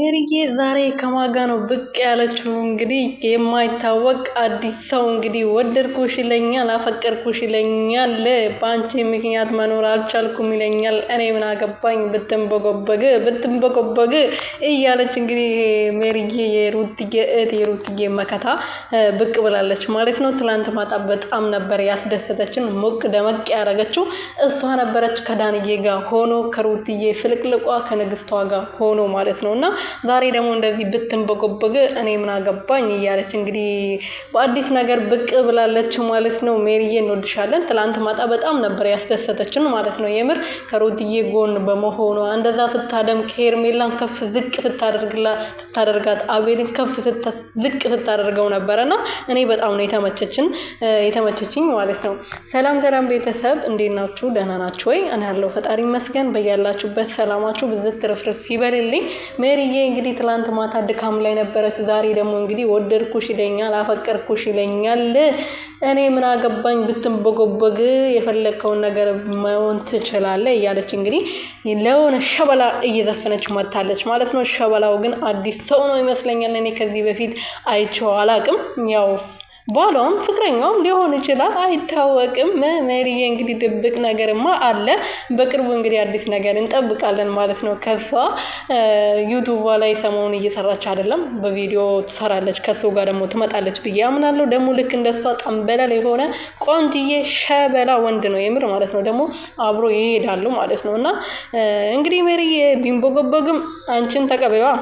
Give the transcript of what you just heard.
ሜሪዬ ዛሬ ከማጋ ነው ብቅ ያለችው። እንግዲህ የማይታወቅ አዲስ ሰው እንግዲህ ወደድኩሽ ይለኛል፣ አፈቀርኩሽ ይለኛል፣ በአንቺ ምክንያት መኖር አልቻልኩም ይለኛል፣ እኔ ምን አገባኝ ብትንበጎበግ እያለች እንግዲህ ሜሪዬ የሩትዬ እህት የሩትዬ መከታ ብቅ ብላለች ማለት ነው። ትላንት ማታ በጣም ነበር ያስደሰተችን፣ ሞቅ ደመቅ ያደረገችው እሷ ነበረች ከዳንዬ ጋር ሆኖ ከሩትዬ ፍልቅልቋ ከንግስቷ ጋር ሆኖ ማለት ነውና ዛሬ ደግሞ እንደዚህ ብትንበጎበግ እኔ ምን አገባኝ እያለች እንግዲህ በአዲስ ነገር ብቅ ብላለች ማለት ነው። ሜሪዬ እንወድሻለን። ትላንት ማታ በጣም ነበር ያስደሰተችን ማለት ነው። የምር ከሩትዬ ጎን በመሆኗ እንደዛ ስታደምቅ ሄርሜላን ከፍ ዝቅ ስታደርጋት አቤልን ከፍ ዝቅ ስታደርገው ነበረና እኔ በጣም ነው የተመቸችኝ ማለት ነው። ሰላም ቤተሰብ እንዴት ናችሁ? ደህና ናችሁ ወይ? እኔ ያለው ፈጣሪ ይመስገን። በያላችሁበት ሰላማችሁ ብዝት ትርፍርፍ ይበልልኝ። ሜሪዬ እንግዲህ ትላንት ማታ ድካም ላይ ነበረች። ዛሬ ደግሞ እንግዲህ ወደድኩሽ ይለኛል፣ አፈቀርኩሽ ይለኛል፣ እኔ ምን አገባኝ ብትንበጎበግ የፈለግከውን ነገር መሆን ትችላለህ እያለች እንግዲህ ለሆነ ሸበላ እየዘፈነች መታለች ማለት ነው። ሸበላው ግን አዲስ ሰው ነው ይመስለኛል። እኔ ከዚህ በፊት አይቼው አላቅም። ያው ባሏም ፍቅረኛውም ሊሆን ይችላል፣ አይታወቅም። ሜሪዬ እንግዲህ ድብቅ ነገርማ አለ። በቅርቡ እንግዲህ አዲስ ነገር እንጠብቃለን ማለት ነው። ከሷ ዩቱብ ላይ ሰሞኑን እየሰራች አይደለም፣ በቪዲዮ ትሰራለች። ከሱ ጋር ደግሞ ትመጣለች ብዬ አምናለሁ። ደግሞ ልክ እንደሷ ጠንበለል የሆነ ቆንጅዬ ሸበላ ወንድ ነው የምር ማለት ነው። ደግሞ አብሮ ይሄዳሉ ማለት ነው። እና እንግዲህ ሜሪዬ ቢንቦጎቦግም አንቺን ተቀበይዋ።